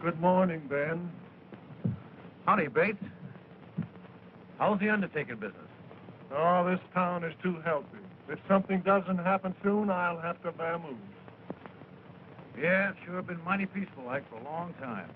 Good morning, Ben. Howdy, Bates. How's the undertaking business? Oh, this town is too healthy. If something doesn't happen soon, I'll have to vamoose. Yeah, it's sure been mighty peaceful like for a long time.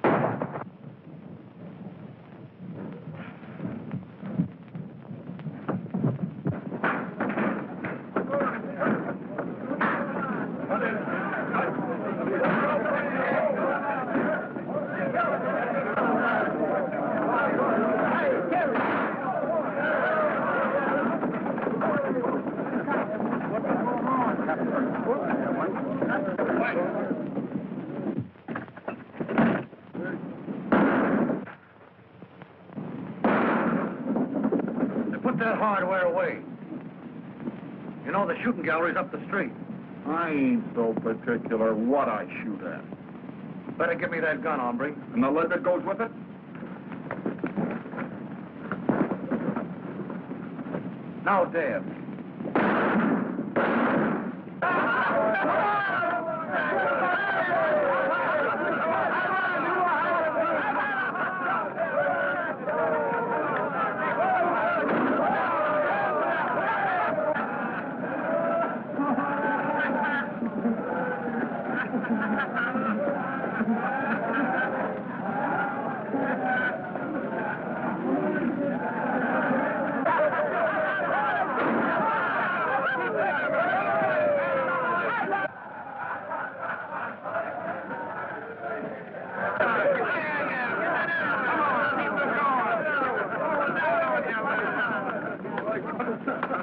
That hardware away. You know, the shooting gallery's up the street. I ain't so particular what I shoot at. Better give me that gun, hombre. And the lead that goes with it? Now, Dad.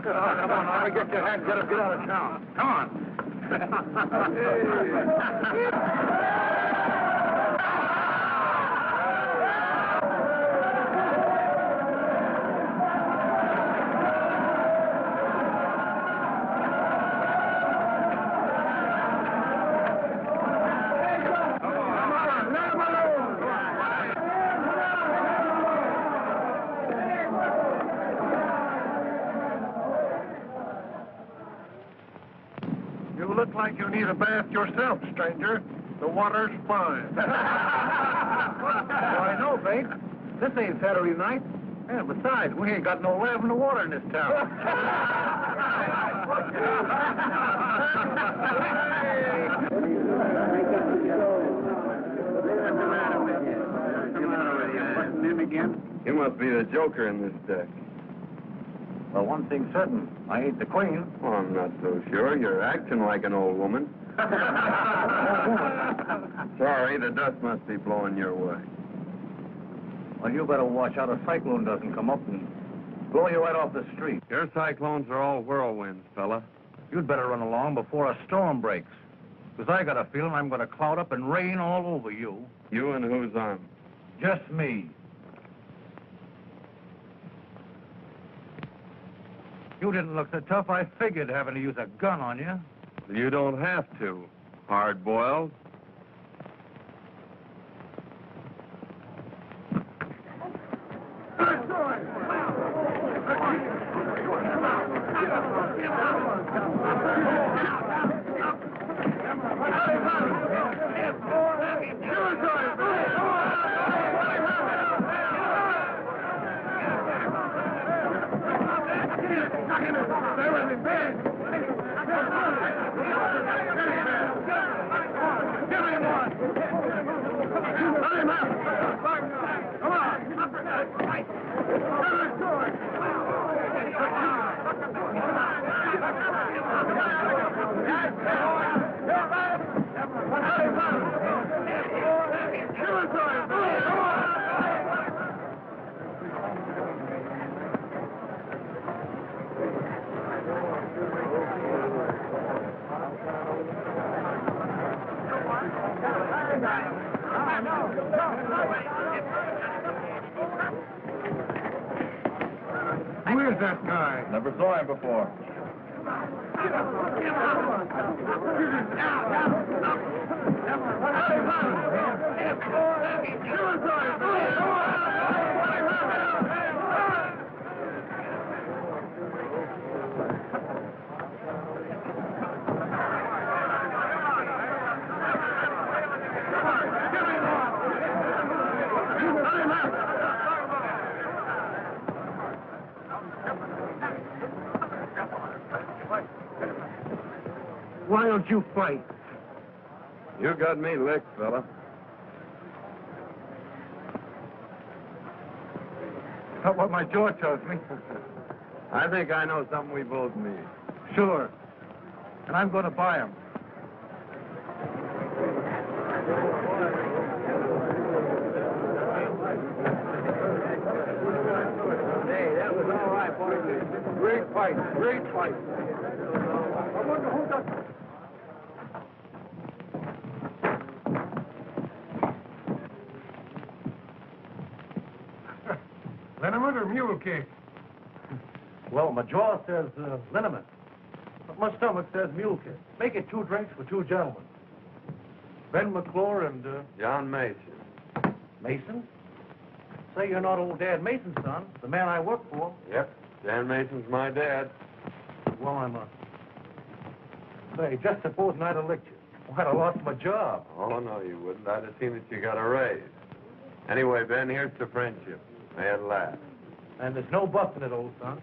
Come on, Harvey, get your hat, get out of town. Come on. You look like you need a bath yourself, stranger. The water's fine. Why, no, Bates. This ain't Saturday night. And besides, we ain't got no lavender water in this town. You must be the joker in this deck. Well, one thing's certain. I ain't the queen. Oh, I'm not so sure. You're acting like an old woman. Sorry, the dust must be blowing your way. Well, you better watch out a cyclone doesn't come up and blow you right off the street. Your cyclones are all whirlwinds, fella. You'd better run along before a storm breaks. Because I got a feeling I'm going to cloud up and rain all over you. You and who's on? Just me. You didn't look so tough, I figured having to use a gun on you. You don't have to. Hard-boiled. Who is that guy? Never saw him before. Why don't you fight? You got me licked, fella. That's what my jaw tells me. I think I know something we both need. Sure. And I'm going to buy him. Hey, that was all right, boys. Great fight. Great fight. I wonder who does... Liniment or mule cake? Well, my jaw says liniment, but my stomach says mule cake. Make it 2 drinks for 2 gentlemen. Ben McClure and John Mason. Mason. Say you're not old Dad Mason's son, the man I work for. Yep. Dan Mason's my dad. Well, I'm Say, just supposing I'd have licked you. I'd have lost my job. Oh, no, you wouldn't. I'd have seen that you got a raise. Anyway, Ben, here's to friendship. May it last. And there's no busting it, old son.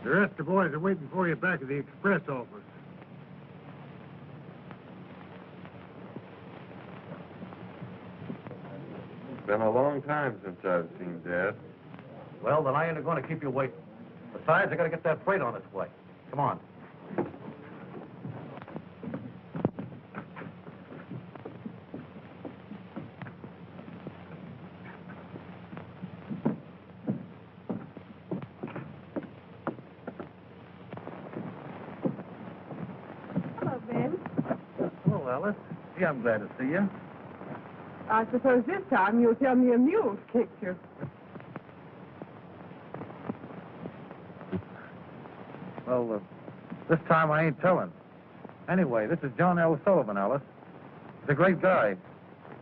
The rest of the boys are waiting for you back at the express office. It's been a long time since I've seen Dad. Well, then I ain't going to keep you waiting. Besides, I got to get that freight on its way. Come on. Hello, Ben. Hello, Alice. Gee, I'm glad to see you. I suppose this time you'll tell me a mule's kicked you. Well, this time I ain't telling. Anyway, this is John L. Sullivan, Alice. He's a great guy.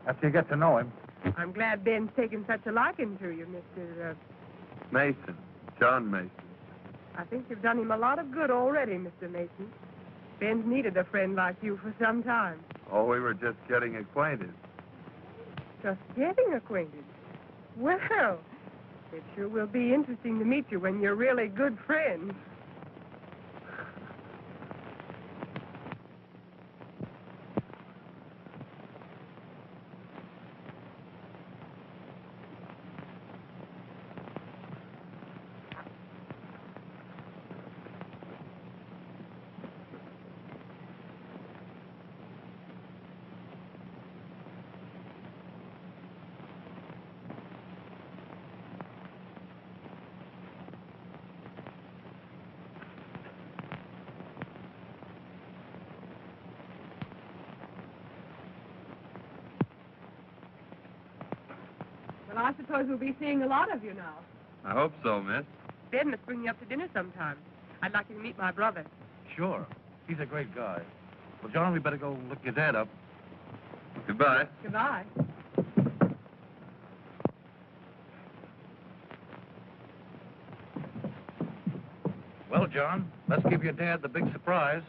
After you get to know him. I'm glad Ben's taken such a liking to you, Mr. Mason. John Mason. I think you've done him a lot of good already, Mr. Mason. Ben's needed a friend like you for some time. Oh, we were just getting acquainted. Just getting acquainted. Well, it sure will be interesting to meet you when you're really good friends. Well, I suppose we'll be seeing a lot of you now. I hope so, miss. Ben must bring you up to dinner sometime. I'd like you to meet my brother. Sure. He's a great guy. Well, John, we better go look your dad up. Goodbye. Goodbye. Well, John, let's give your dad the big surprise.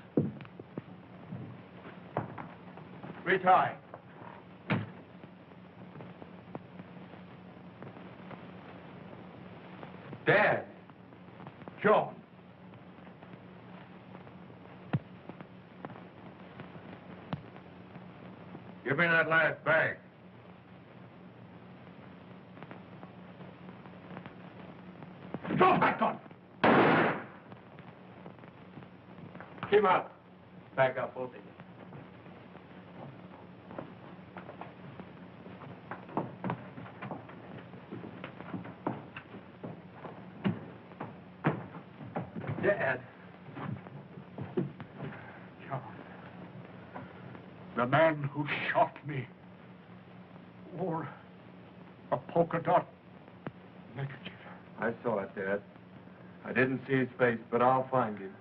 Retie. Dad. John. Give me that last bag. Drop that gun! him up. Back up, both of you. Dad. John. The man who shot me wore a polka dot neckerchief. I saw it, Dad. I didn't see his face, but I'll find him.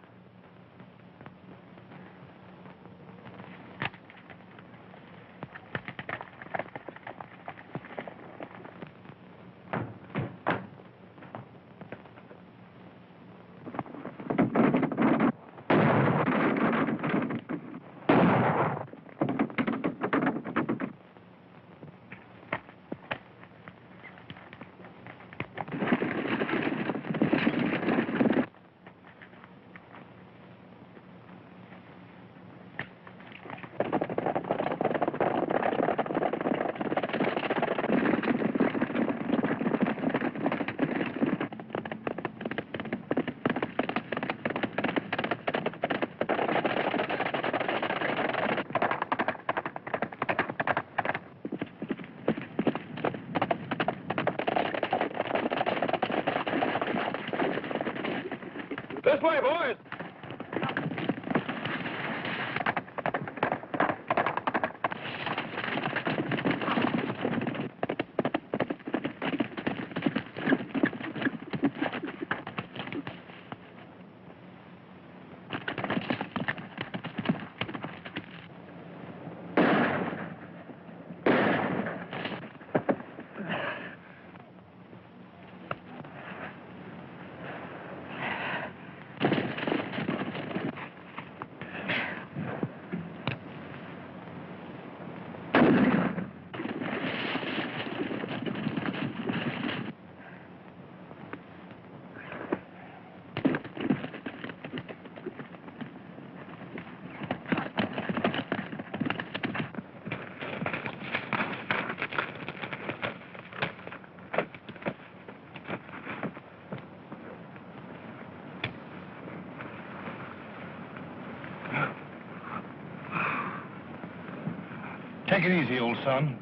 This way, boys! Take it easy, old son.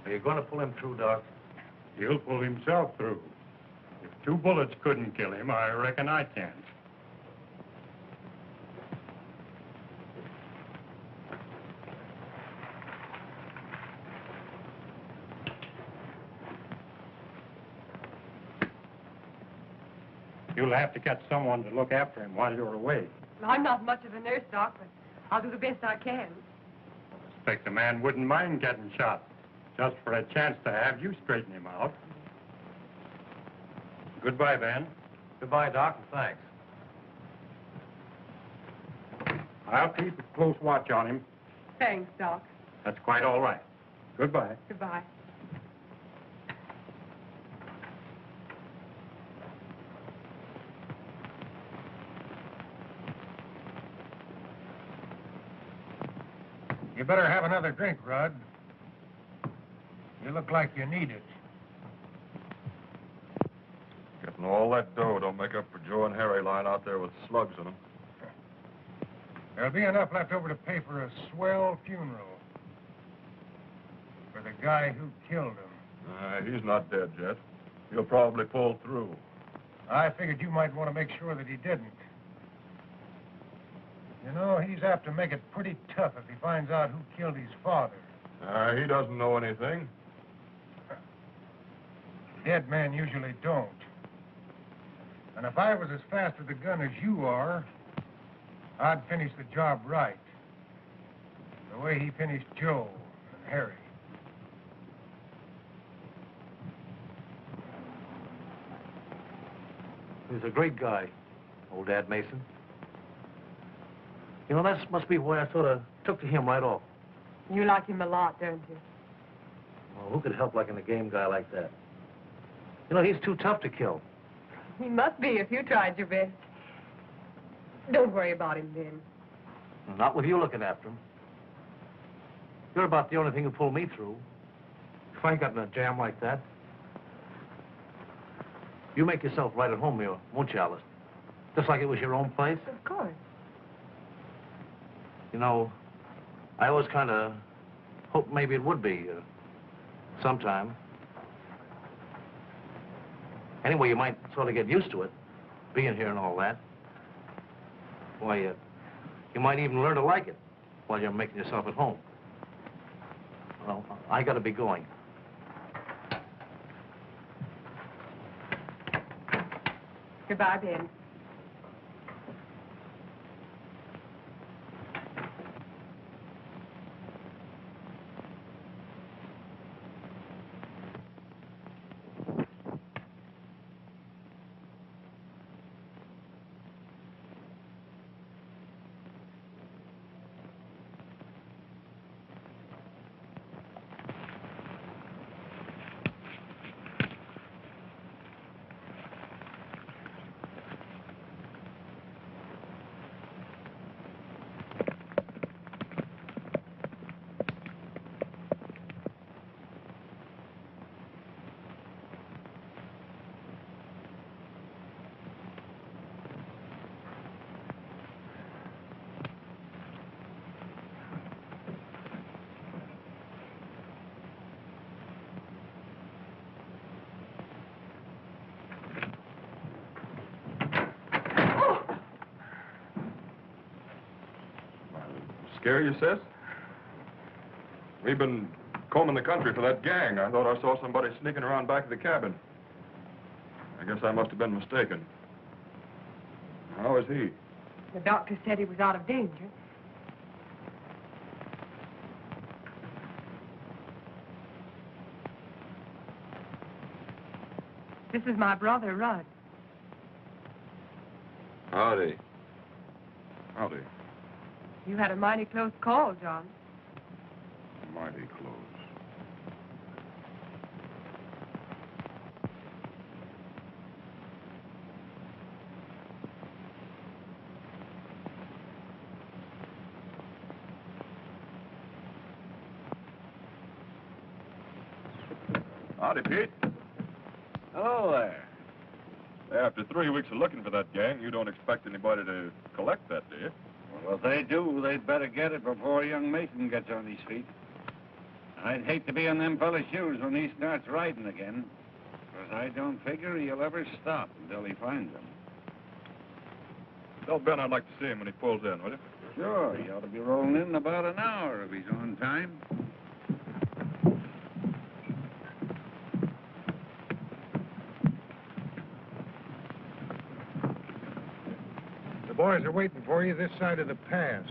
Are you going to pull him through, Doc? He'll pull himself through. If 2 bullets couldn't kill him, I reckon I can. You'll have to get someone to look after him while you're away. Well, I'm not much of a nurse, Doc, but I'll do the best I can. Expect the man wouldn't mind getting shot, just for a chance to have you straighten him out. Goodbye, Ben. Goodbye, Doc, and thanks. I'll keep a close watch on him. Thanks, Doc. That's quite all right. Goodbye. Goodbye. You better have another drink, Rudd. You look like you need it. Getting all that dough don't make up for Joe and Harry lying out there with slugs in them. There'll be enough left over to pay for a swell funeral for the guy who killed him. He's not dead yet. He'll probably pull through. I figured you might want to make sure that he didn't. You know, he's apt to make it pretty tough if he finds out who killed his father. He doesn't know anything. Dead men usually don't. And if I was as fast with a gun as you are, I'd finish the job right. The way he finished Joe and Harry. He was a great guy, old Dad Mason. You know, that must be why I sort of took to him right off. You like him a lot, don't you? Well, who could help liking a game guy like that? You know, he's too tough to kill. He must be if you tried your best. Don't worry about him, Ben. Not with you looking after him. You're about the only thing who pulled me through. If I got in a jam like that. You make yourself right at home here, won't you, Alice? Just like it was your own place. Of course. You know, I always kind of hoped maybe it would be sometime. Anyway, you might sort of get used to it, being here and all that. Why, you might even learn to like it while you're making yourself at home. Well, I got to be going. Goodbye, Ben. Scare you, sis? We've been combing the country for that gang. I thought I saw somebody sneaking around back of the cabin. I guess I must have been mistaken. How is he? The doctor said he was out of danger. This is my brother, Rudd. Howdy. Howdy. You had a mighty close call, John. Mighty close. Howdy, Pete. Hello there. After 3 weeks of looking for that gang, you don't expect anybody to collect that, do you? Well, if they do, they'd better get it before young Mason gets on his feet. I'd hate to be in them fella's shoes when he starts riding again, because I don't figure he'll ever stop until he finds them. Tell Ben I'd like to see him when he pulls in, will you? Sure, he ought to be rolling in about an hour if he's on time. The boys are waiting for you this side of the pass.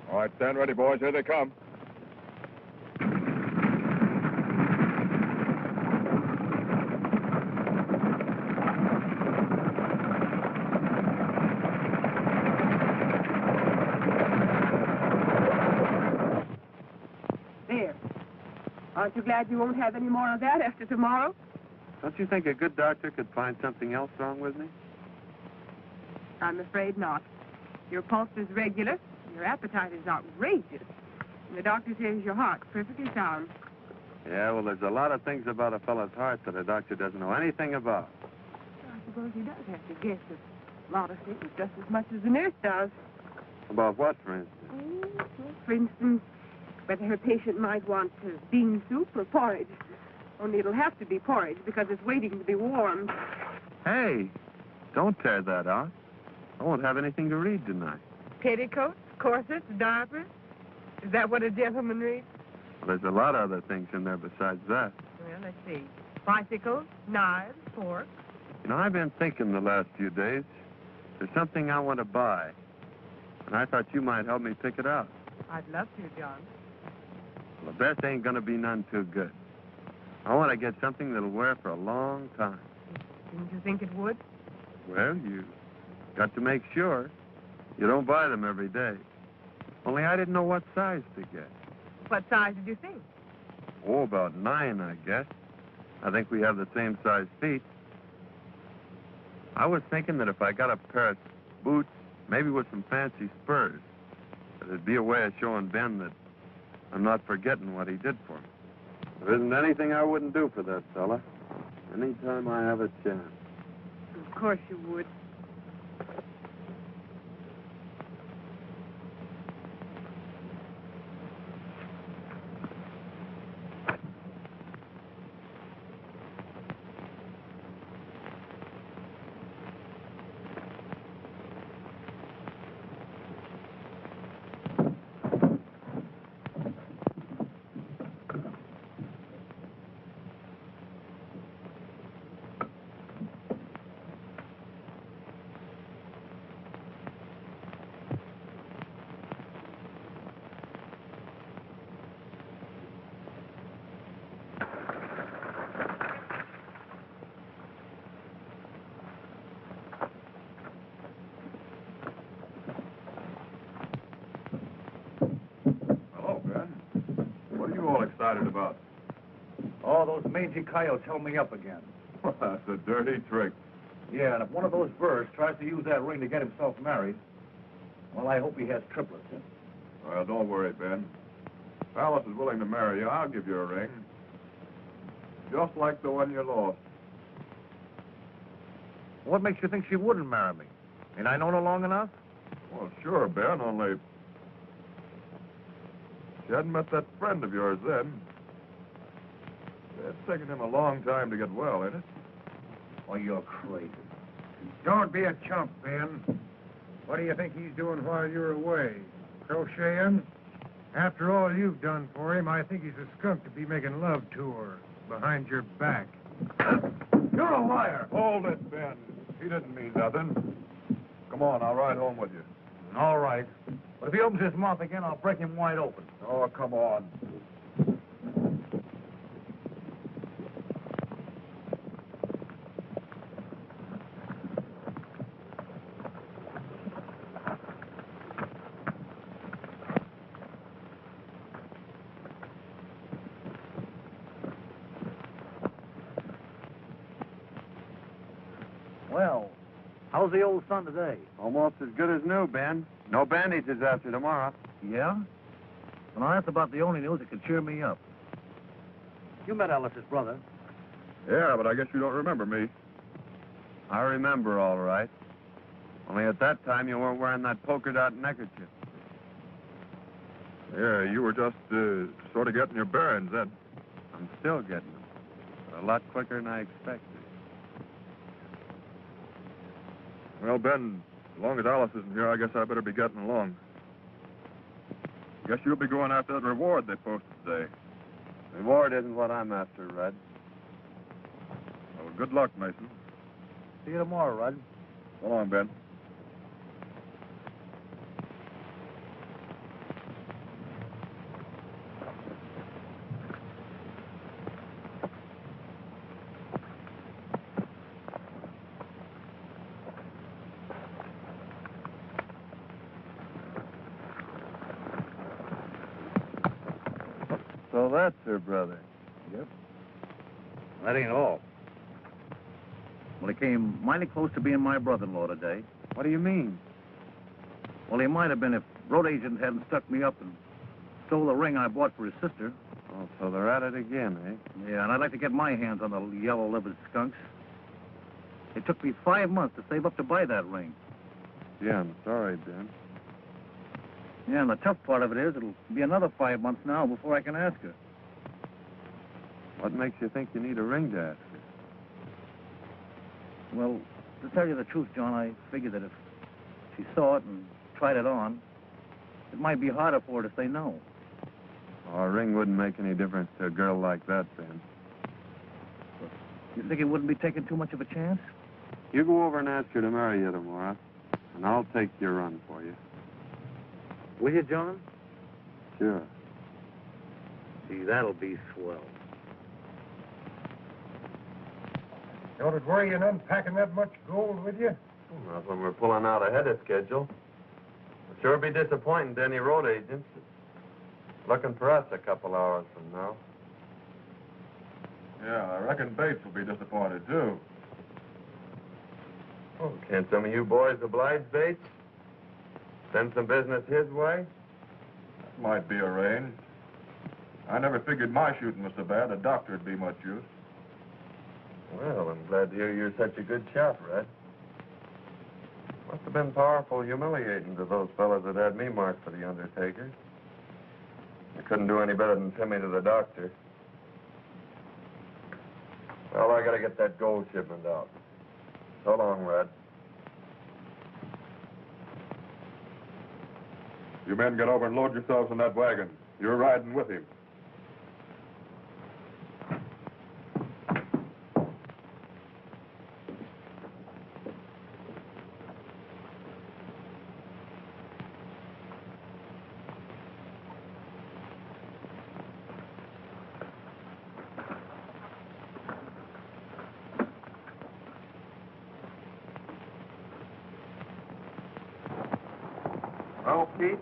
All right, stand ready, boys. Here they come. There. Aren't you glad you won't have any more of that after tomorrow? Don't you think a good doctor could find something else wrong with me? I'm afraid not. Your pulse is regular. Your appetite is outrageous. And the doctor says your heart's perfectly sound. Yeah, well, there's a lot of things about a fellow's heart that a doctor doesn't know anything about. I suppose he does have to guess a lot of things just as much as the nurse does. About what, for instance? Well, for instance, whether her patient might want bean soup or porridge. Only it'll have to be porridge because it's waiting to be warmed. Hey, don't tear that out. I won't have anything to read tonight. Petticoats, corsets, diapers. Is that what a gentleman reads? Well, there's a lot of other things in there besides that. Well, let's see. Bicycles, knives, forks. You know, I've been thinking the last few days. There's something I want to buy. And I thought you might help me pick it out. I'd love to, John. Well, the best ain't going to be none too good. I want to get something that'll wear for a long time. Didn't you think it would? Well, you got to make sure. You don't buy them every day. Only I didn't know what size to get. What size did you think? Oh, about 9, I guess. I think we have the same size feet. I was thinking that if I got a pair of boots, maybe with some fancy spurs, that it'd be a way of showing Ben that I'm not forgetting what he did for me. There isn't anything I wouldn't do for that fella. Anytime I have a chance. Of course you would. Hello, Ben. What are you all excited about? Oh, those mangy coyotes held me up again. That's a dirty trick. Yeah, and if one of those birds tries to use that ring to get himself married, well, I hope he has triplets. Well, don't worry, Ben. If Alice is willing to marry you, I'll give you a ring. Just like the one you lost. What makes you think she wouldn't marry me? Ain't I known her long enough? Well, sure, Ben, only... She hadn't met that friend of yours then. It's taken him a long time to get well, ain't it? Oh, you're crazy. Don't be a chump, Ben. What do you think he's doing while you're away? Crocheting? After all you've done for him, I think he's a skunk to be making love to her behind your back. You're a liar. Hold it, Ben. He didn't mean nothing. Come on, I'll ride home with you. All right. But if he opens his mouth again, I'll break him wide open. Oh, come on. Well, how's the old sun today? Almost as good as new, Ben. No bandages after tomorrow. Yeah? Well, that's about the only news that could cheer me up. You met Alice's brother. Yeah, but I guess you don't remember me. I remember all right. Only at that time you weren't wearing that polka dot neckerchief. Yeah, you were just sort of getting your bearings then. I'm still getting them, but a lot quicker than I expected. Well, Ben, as long as Alice isn't here, I guess I better be getting along. Guess you'll be going after that reward they posted today. Reward isn't what I'm after, Red. Well, good luck, Mason. See you tomorrow, Rudd. So long, Ben. So that's her brother. Yep. That ain't all. Well, he came mighty close to being my brother-in-law today. What do you mean? Well, he might have been if road agent hadn't stuck me up and stole the ring I bought for his sister. Oh, so they're at it again, eh? Yeah, and I'd like to get my hands on the yellow-livered skunks. It took me 5 months to save up to buy that ring. Yeah, I'm sorry, Ben. Yeah, and the tough part of it is it'll be another 5 months now before I can ask her. What makes you think you need a ring to ask her? Well, to tell you the truth, John, I figured that if she saw it and tried it on, it might be harder for her to say no. Oh, a ring wouldn't make any difference to a girl like that, Ben. You think it wouldn't be taking too much of a chance? You go over and ask her to marry you tomorrow, and I'll take your run for you. Will you, John? Sure. Gee, that'll be swell. Don't it worry you in unpacking that much gold with you? Not when we're pulling out ahead of schedule. It'll sure be disappointing to any road agents looking for us a couple hours from now. Yeah, I reckon Bates will be disappointed, too. Oh, can't some of you boys oblige Bates? Send some business his way? That might be arranged. I never figured my shooting was so bad a doctor'd be much use. Well, I'm glad to hear you're such a good shot, Red. Must have been powerful humiliating to those fellas that had me marked for the Undertaker. I couldn't do any better than send me to the doctor. Well, I gotta get that gold shipment out. So long, Red. You men get over and load yourselves in that wagon. You're riding with him. Well, Pete,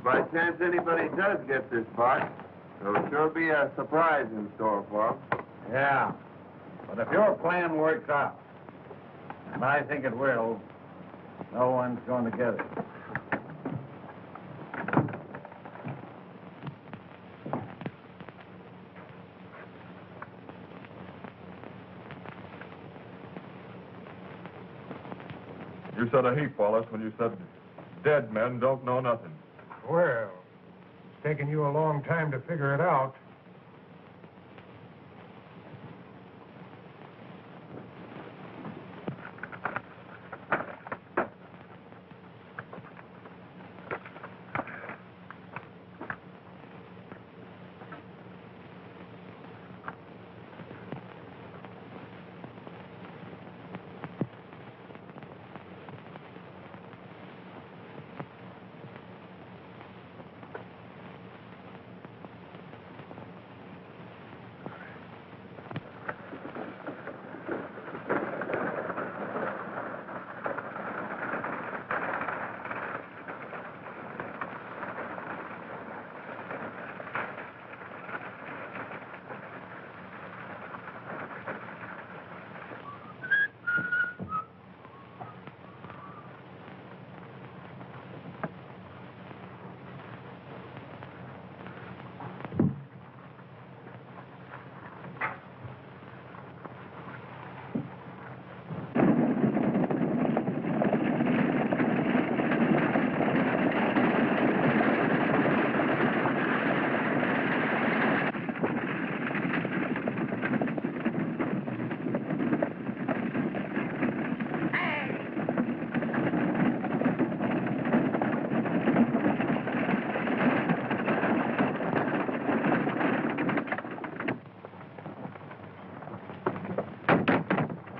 by chance anybody does get this box, there'll sure be a surprise in store for them. Yeah. But if your plan works out, and I think it will, no one's going to get it. You said a heap, Wallace, when you said dead men don't know nothing. Well, it's taken you a long time to figure it out.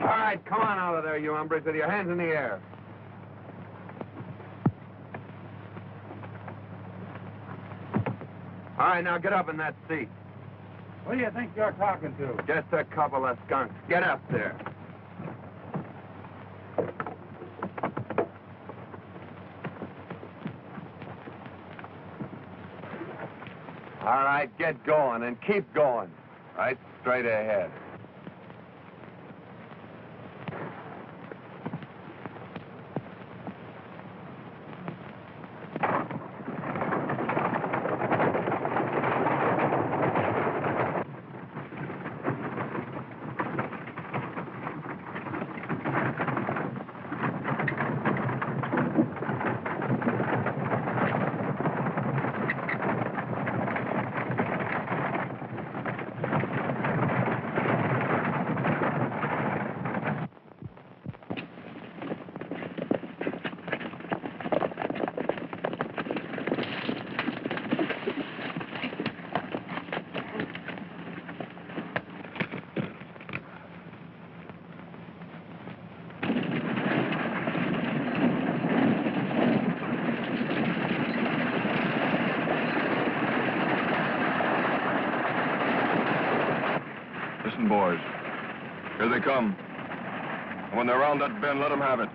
All right, come on out of there, you hombres, with your hands in the air. All right, now get up in that seat. Who do you think you're talking to? Just a couple of skunks. Get up there. All right, get going and keep going. Right straight ahead. Listen, boys. Here they come. And when they're around that bend, let them have it.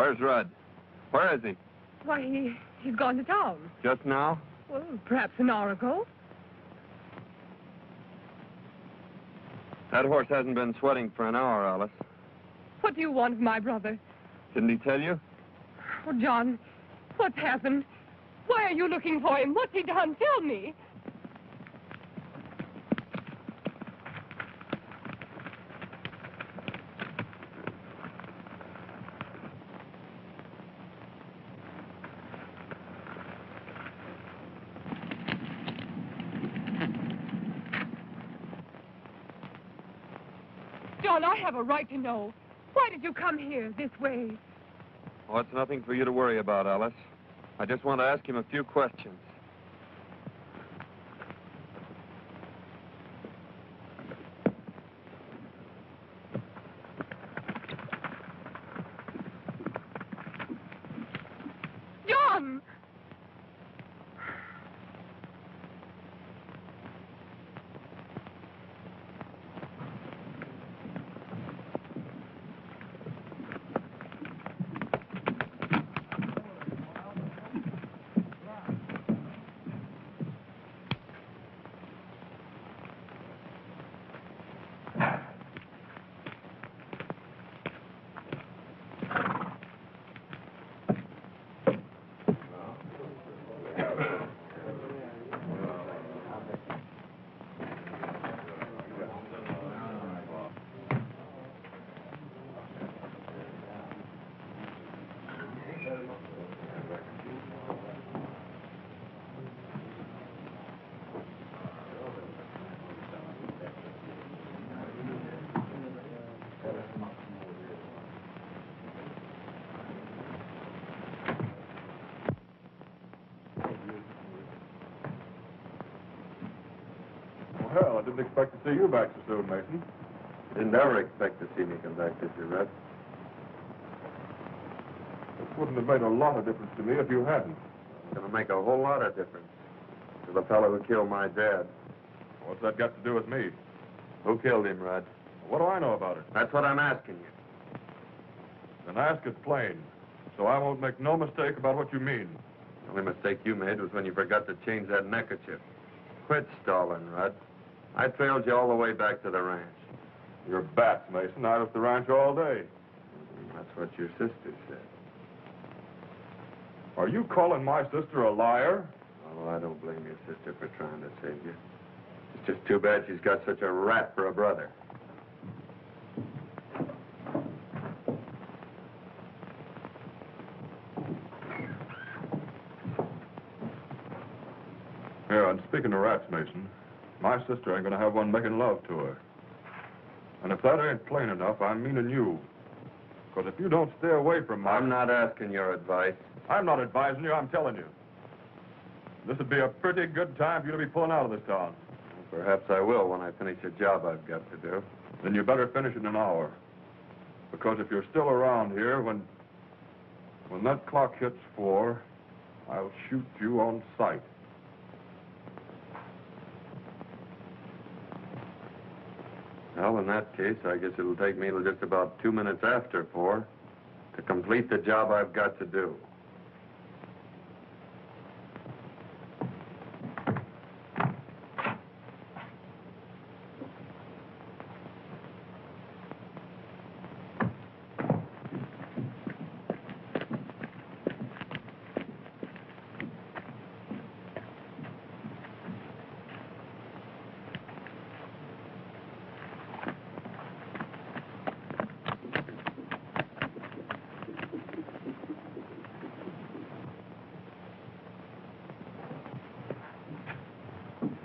Where's Rudd? Where is he? Why, he's gone to town. Just now? Well, perhaps an hour ago. That horse hasn't been sweating for an hour, Alice. What do you want of my brother? Didn't he tell you? Oh, John, what's happened? Why are you looking for him? What's he done? Tell me. John, I have a right to know. Why did you come here this way? Oh, it's nothing for you to worry about, Alice. I just want to ask him a few questions. John! Well, I didn't expect to see you back so soon, Mason. Didn't ever expect to see me come back, did you, Red? This wouldn't have made a lot of difference to me if you hadn't. It's going to make a whole lot of difference to the fellow who killed my dad. What's that got to do with me? Who killed him, Red? What do I know about it? That's what I'm asking you. Then ask it plain, so I won't make no mistake about what you mean. The only mistake you made was when you forgot to change that neckerchief. Quit stalling, Rudd. I trailed you all the way back to the ranch. You're bats, Mason. I was at the ranch all day. That's what your sister said. Are you calling my sister a liar? Oh, I don't blame your sister for trying to save you. It's just too bad she's got such a rat for a brother. Yeah, and speaking of rats, Mason, my sister ain't gonna have one making love to her. And if that ain't plain enough, I'm meaning you. Because if you don't stay away from my... I'm not asking your advice. I'm not advising you, I'm telling you. This would be a pretty good time for you to be pulling out of this town. Perhaps I will when I finish a job I've got to do. Then you better finish in an hour. Because if you're still around here, when that clock hits 4, I'll shoot you on sight. Well, in that case, I guess it'll take me till just about 2 minutes after 4 to complete the job I've got to do.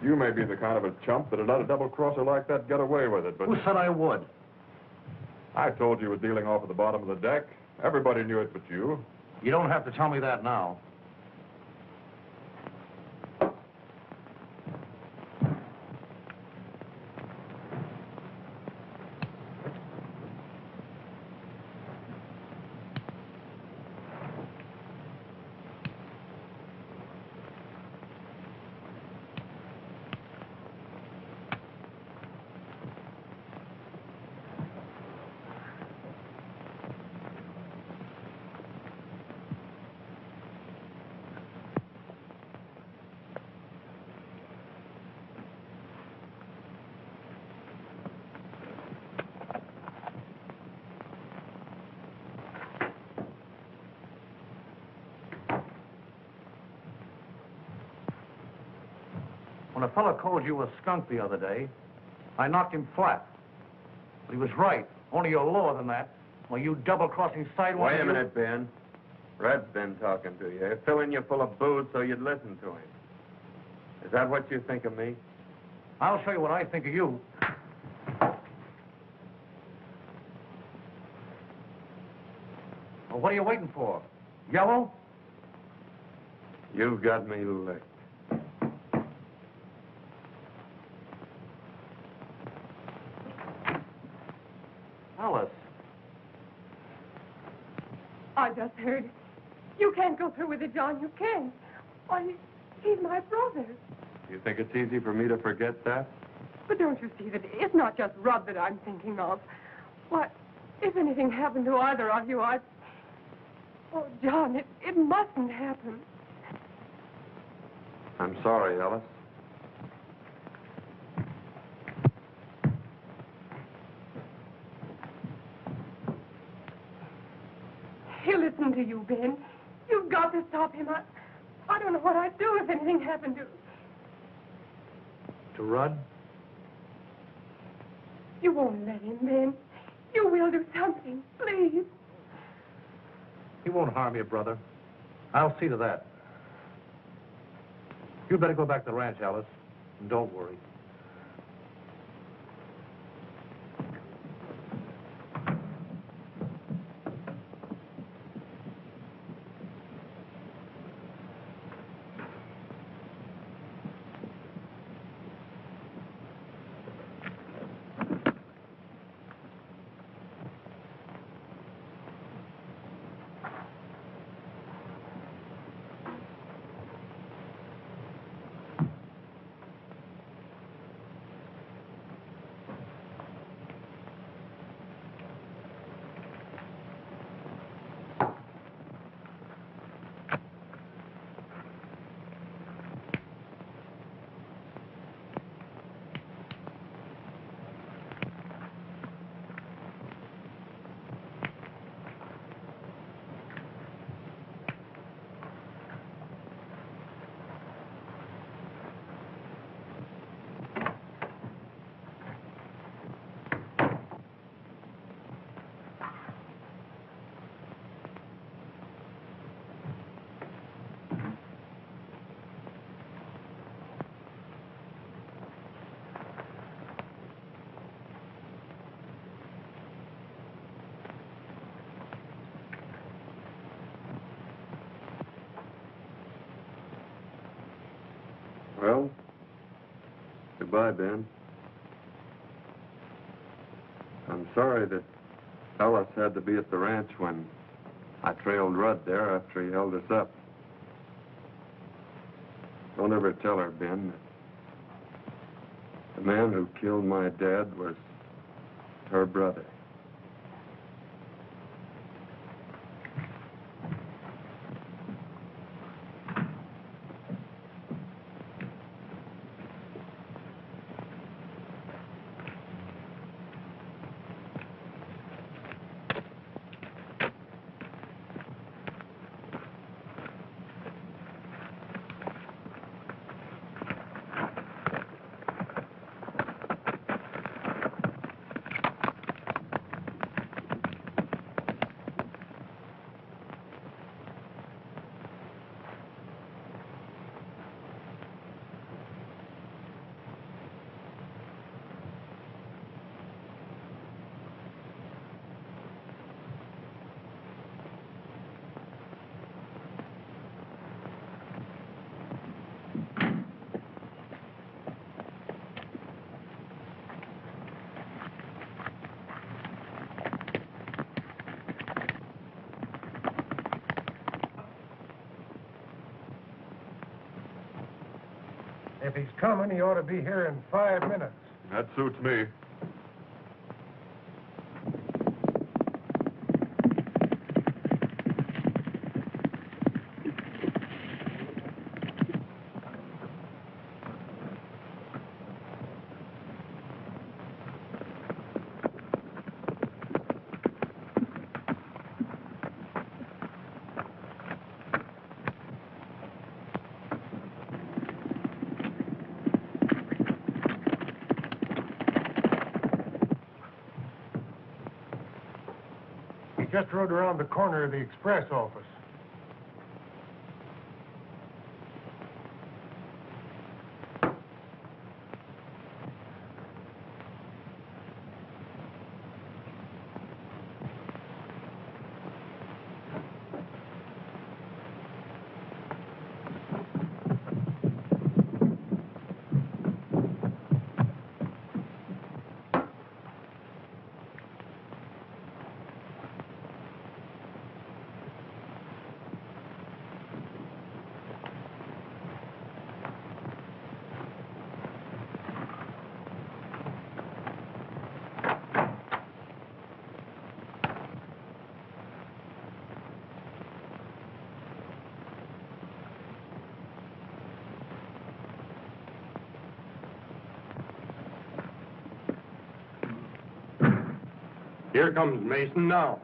You may be the kind of a chump that'd let a double-crosser like that get away with it, but... Who said I would? I told you he was dealing off at the bottom of the deck. Everybody knew it but you. You don't have to tell me that now. When a fella called you a skunk the other day, I knocked him flat. But he was right. Only you're lower than that. Well, you double-crossing sidewalk... Wait a minute, Ben. Red's been talking to you, filling you full of booze so you'd listen to him. Is that what you think of me? I'll show you what I think of you. Well, what are you waiting for? Yellow? You've got me licked. Alice. I just heard. You can't go through with it, John. You can't. Why, he's my brother. You think it's easy for me to forget that? But don't you see that it's not just Rudd that I'm thinking of? Why, if anything happened to either of you, I'd... Oh, John, it mustn't happen. I'm sorry, Alice. He'll listen to you, Ben. You've got to stop him. I don't know what I'd do if anything happened to... To Rudd? You won't let him, Ben. You will do something, please. He won't harm you, brother. I'll see to that. You better go back to the ranch, Alice, and don't worry. Well, goodbye, Ben. I'm sorry that Alice had to be at the ranch when I trailed Rudd there after he held us up. Don't ever tell her, Ben, that the man who killed my dad was her brother. If he's coming, he ought to be here in 5 minutes. That suits me. just rode around the corner of the express office. Here comes Mason now.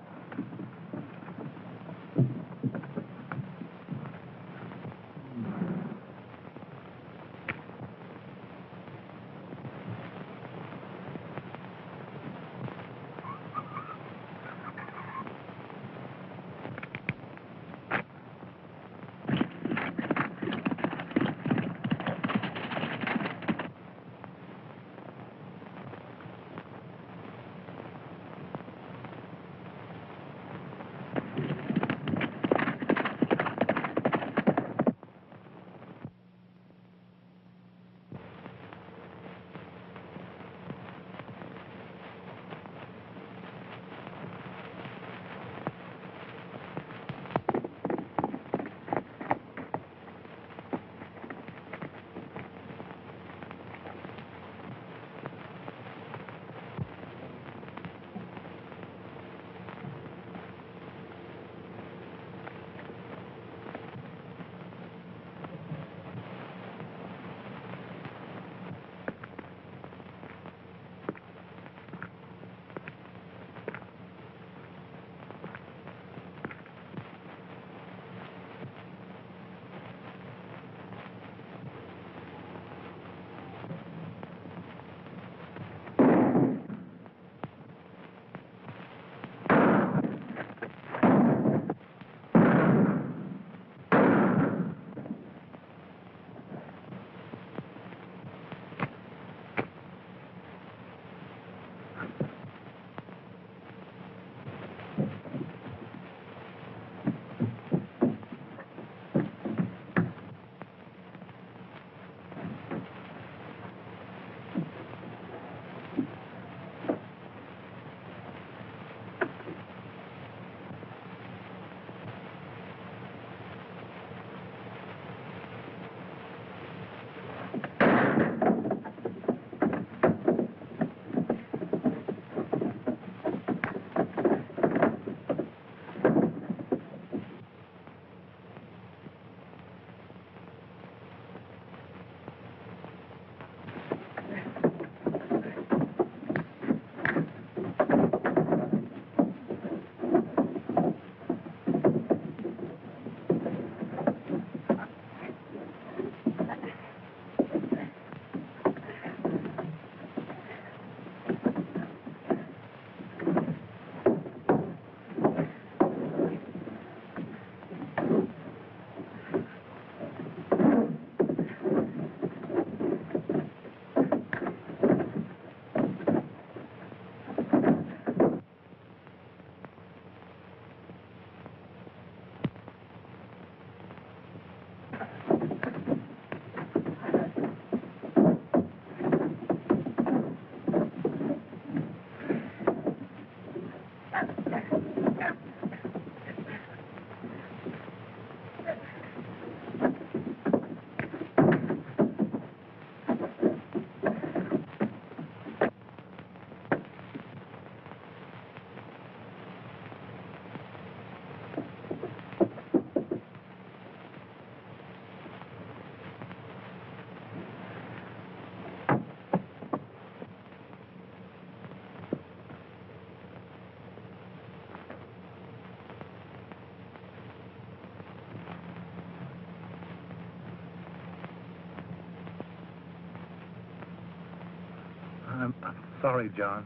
I'm sorry, John.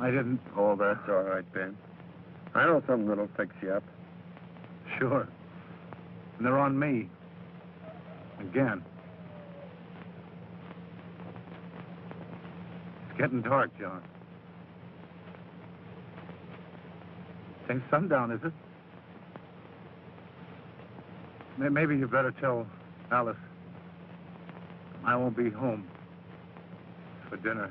I didn't... Oh, that's all right, Ben. I know something that'll fix you up. Sure. And they're on me. Again. It's getting dark, John. Ain't sundown, is it? Maybe you better tell Alice I won't be home for dinner.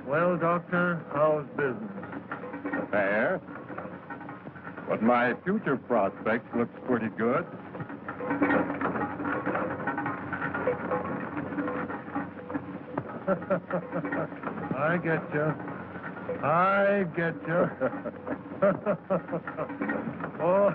Well, Doctor, how's business? Fair. But my future prospects looks pretty good. I get you. I get you. Oh.